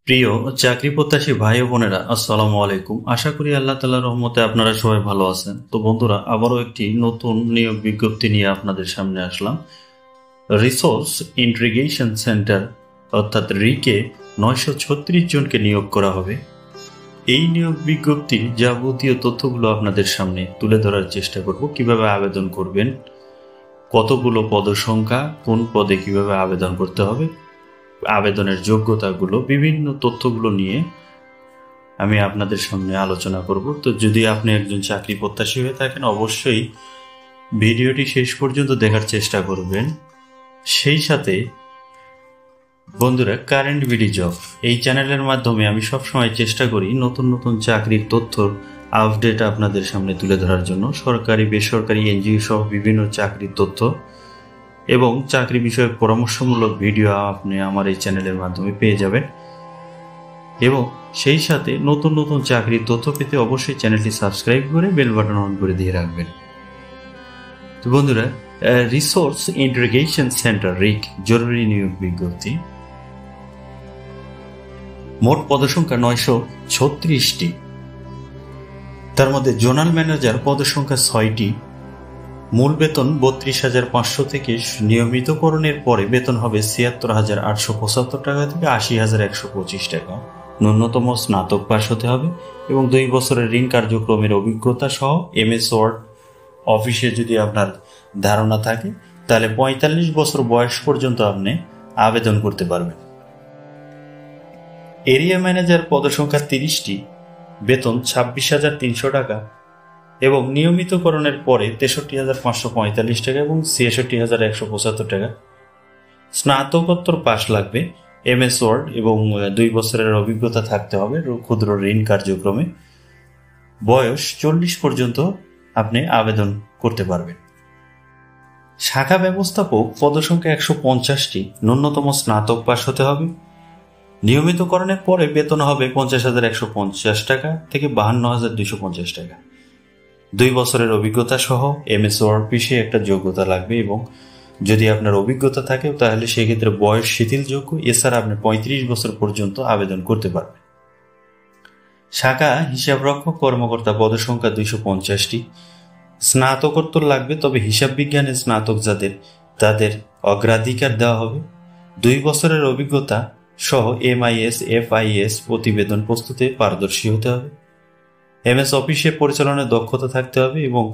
প্রিয় চাকরি প্রত্যাশী ভাই ও বোনেরা, আসসালামু আলাইকুম। আশা করি আল্লাহ তাআলার রহমতে আপনারা সবাই ভালো আছেন। তো বন্ধুরা, আবারও একটি নতুন নিয়োগ বিজ্ঞপ্তি নিয়ে আপনাদের সামনে আসলাম। রিসোর্স ইন্টিগ্রেশন সেন্টার অর্থাৎ রিকে 936 জনকে নিয়োগ করা হবে। এই নিয়োগ বিজ্ঞপ্তির যাবতীয় তথ্যগুলো আপনাদের সামনে তুলে ধরার চেষ্টা করব। কিভাবে আবেদন করবেন, কতগুলো পদসংখ্যা, কোন পদে কিভাবে আবেদন করতে হবে, আবেদনের যোগ্যতাগুলো, বিভিন্ন তথ্যগুলো নিয়ে আমি আপনাদের সামনে আলোচনা করব। তো যদি আপনি একজন চাকরি প্রত্যাশী হয়ে থাকেন, অবশ্যই ভিডিওটি শেষ পর্যন্ত দেখার চেষ্টা করবেন। সেই সাথে বন্ধুরা, কারেন্ট বিডি জব এই চ্যানেলের মাধ্যমে আমি সবসময় চেষ্টা করি নতুন নতুন চাকরির তথ্যর আপডেট আপনাদের সামনে তুলে ধরার জন্য। সরকারি, বেসরকারি, এনজিও সহ বিভিন্ন চাকরির তথ্য এবং চাকরি বিষয়ক পরামর্শমূলক ভিডিও আপনি আমার এই চ্যানেলের মাধ্যমে পেয়ে যাবেন। এবং সেই সাথে নতুন নতুন চাকরির তথ্য পেতে অবশ্যই চ্যানেলটি সাবস্ক্রাইব করে বেল বাটন অন করে দিয়ে রাখবেন। তো বন্ধুরা, রিসোর্স ইন্টিগ্রেশন সেন্টার রিক জরুরি নিয়োগ বিজ্ঞপ্তি। মোট পদসংখ্যা 936টি। তার মধ্যে জোনাল ম্যানেজার পদসংখ্যা 6টি। মূল বেতন 32,500 থেকে নিয়মিতকরণের পরে বেতন হবে 76,875 টাকা থেকে 80,125 টাকা। ন্যূনতম স্নাতক পাস হতে হবে এবং 2 বছরের ঋণ কার্যক্রমের অভিজ্ঞতা সহ MS ওয়ার্ড অফিসে যদি আপনার ধারণা থাকে, তাহলে 45 বছর বয়স পর্যন্ত আপনি আবেদন করতে পারবেন। এরিয়া ম্যানেজার পদসংখ্যা 30টি। বেতন 26,300 টাকা এবং নিয়মিতকরণের পরে 63,545 টাকা এবং 66,175 টাকা। স্নাতকোত্তর পাশ লাগবে, MS ওয়ার্ড এবং 2 বছরের অভিজ্ঞতা থাকতে হবে ক্ষুদ্র ঋণ কার্যক্রমে। বয়স 40 পর্যন্ত আপনি আবেদন করতে পারবেন। শাখা ব্যবস্থাপক পদসংখ্যা 150টি। ন্যূনতম স্নাতক পাশ হতে হবে। নিয়মিতকরণের পরে বেতন হবে 50,150 টাকা থেকে 52,250 টাকা। 2 বছরের অভিজ্ঞতা সহ MS ওয়ার্ড অফিসে একটা যোগ্যতা লাগবে এবং যদি আপনার অভিজ্ঞতা থাকে তাহলে সেক্ষেত্রে বয়স শিথিলযোগ্য। এছাড়া আপনি 35 বছর পর্যন্ত আবেদন করতে পারবেন। শাখা হিসাবরক্ষক কর্মকর্তা পদসংখ্যা 250টি। স্নাতকোত্তর লাগবে, তবে হিসাব বিজ্ঞানে স্নাতক যাদের তাদের অগ্রাধিকার দেওয়া হবে। 2 বছরের অভিজ্ঞতা সহ MIS FIS প্রতিবেদন প্রস্তুতে পারদর্শী হতে হবে। MS অফিসে পরিচালনায় দক্ষতা থাকতে হবে এবং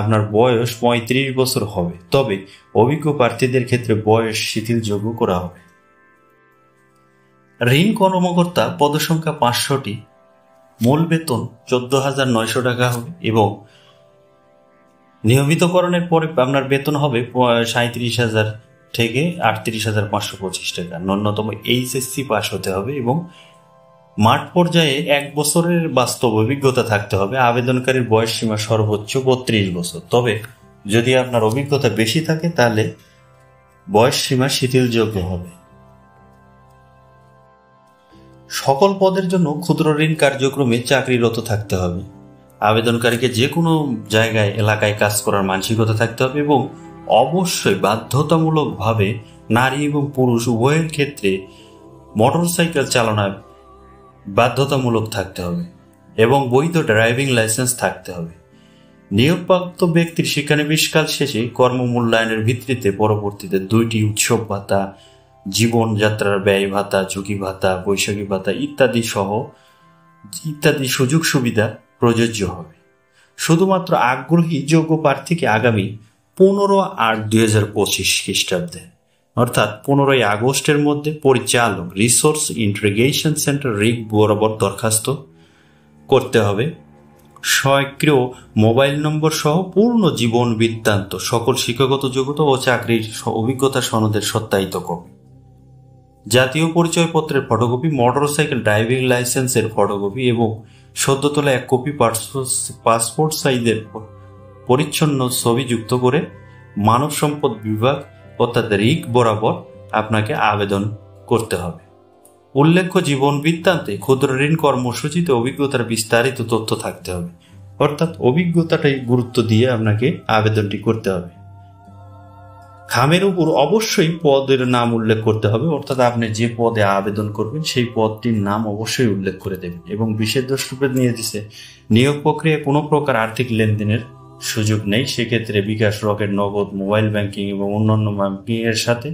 আপনার বয়স 35 বছর হবে, তবে অভিজ্ঞ প্রার্থীদের ক্ষেত্রে বয়স শিথিলযোগ্য করা হবে। ঋণ কর্মকর্তা পদসংখ্যা 500টি। মূল বেতন 14,900 টাকা হবে এবং নিয়মিতকরণের পরে আপনার বেতন হবে 37,000 থেকে 38,525 টাকা। ন্যূনতম HSC পাস হতে হবে এবং মাঠ পর্যায়ে 1 বছরের বাস্তব অভিজ্ঞতা থাকতে হবে। আবেদনকারীর বয়স সীমা সর্বোচ্চ 32 বছর, তবে যদি আপনার অভিজ্ঞতা বেশি থাকে তাহলে বয়স সীমা শিথিলযোগ্য হবে। সকল পদের জন্য ক্ষুদ্র ঋণ কার্যক্রমে চাকরিরত থাকতে হবে। আবেদনকারীকে যে কোনো জায়গায় এলাকায় কাজ করার মানসিকতা থাকতে হবে এবং অবশ্যই বাধ্যতামূলকভাবে নারী এবং পুরুষ উভয়ের ক্ষেত্রে মোটরসাইকেল চালানো বাধ্যতামূলক থাকতে হবে এবং বৈধ ড্রাইভিং লাইসেন্স থাকতে হবে। নিয়োগপ্রাপ্ত ব্যক্তির শিক্ষানবিশকাল শেষে কর্মমূল্যায়নের ভিত্তিতে পরবর্তীতে 2টি উৎসব ভাতা, জীবনযাত্রার ব্যয় ভাতা, ঝুঁকি ভাতা, বৈশাখী ভাতা ইত্যাদি সুযোগ সুবিধা প্রযোজ্য হবে। শুধুমাত্র আগ্রহী যোগ্য প্রার্থীকে আগামী 15/8/2025 খ্রিস্টাব্দে অর্থাৎ 15ই আগস্টের মধ্যে পরিচালক রিসোর্স ইন্টিগ্রেশন সেন্টার রিক বরাবর দরখাস্ত করতে হবে। স্বয়ংক্রিয় মোবাইল নম্বর সহ পূর্ণ জীবন বৃত্তান্ত, সকল শিক্ষাগত যোগ্যতা ও চাকরির অভিজ্ঞতা সনদের সত্যায়িত কপি, জাতীয় পরিচয়পত্রের ফটোকপি, মোটরসাইকেল ড্রাইভিং লাইসেন্সের ফটোকপি এবং সদ্য তোলা 1 কপি পাসপোর্ট সাইজের পরিচ্ছন্ন ছবি যুক্ত করে মানব সম্পদ বিভাগ অর্থাৎ রিক বরাবর আপনাকে আবেদন করতে হবে। উল্লেখ্য, জীবন বৃত্তান্তে ক্ষুদ্র ঋণ কর্মসূচিতে অভিজ্ঞতার বিস্তারিত তথ্য থাকতে হবে, অর্থাৎ অভিজ্ঞতাটাই গুরুত্ব দিয়ে আপনাকে আবেদনটি করতে হবে। খামের উপর অবশ্যই পদের নাম উল্লেখ করতে হবে, অর্থাৎ আপনি যে পদে আবেদন করবেন সেই পদটির নাম অবশ্যই উল্লেখ করে দেবেন। এবং বিশেষ দ্রষ্টব্য নিয়ে দিছে, নিয়োগ প্রক্রিয়ায় কোনো প্রকার আর্থিক লেনদেনের সুযোগ নেই। সেক্ষেত্রে বিকাশ, রকেট, নগদ, মোবাইল ব্যাংকিং এবং অন্যান্য ব্যাংকিং এর সাথে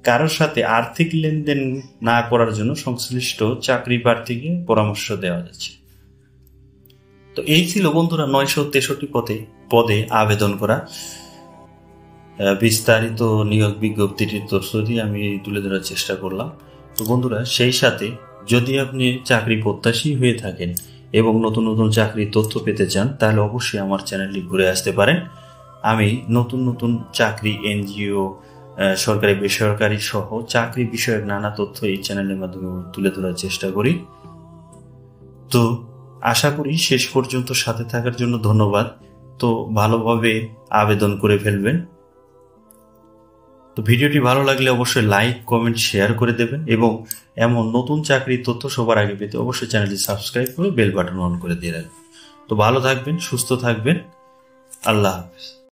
কারোর সাথে আর্থিক লেনদেন না করার জন্য সংশ্লিষ্ট চাকরি প্রার্থীকে পরামর্শ দেওয়া যাচ্ছে। তো এই ছিল বন্ধুরা 963 পদে আবেদন করা বিস্তারিত নিয়োগ বিজ্ঞপ্তিটির তথ্যটি আমি তুলে ধরার চেষ্টা করলাম। তো বন্ধুরা, সেই সাথে যদি আপনি চাকরি প্রত্যাশী হয়ে থাকেন এবং নতুন নতুন চাকরির তথ্য পেতে চান, তাহলে অবশ্যই আমার চ্যানেলটি ঘুরে আসতে পারেন। আমি নতুন নতুন চাকরি, এনজিও, সরকারি বেসরকারি সহ চাকরি বিষয়ক নানা তথ্য এই চ্যানেলের মাধ্যমে তুলে ধরার চেষ্টা করি। তো আশা করি শেষ পর্যন্ত সাথে থাকার জন্য ধন্যবাদ। তো ভালোভাবে আবেদন করে ফেলবেন। তো ভিডিওটি ভালো লাগলে অবশ্যই লাইক, কমেন্ট, শেয়ার করে দেবেন এবং এমন নতুন চাকরির তথ্য সবার আগে পেতে অবশ্যই চ্যানেলটি সাবস্ক্রাইব করে বেল বাটন অন করে দিয়ে রাখবেন। তো ভালো থাকবেন, সুস্থ থাকবেন। আল্লাহ হাফেজ।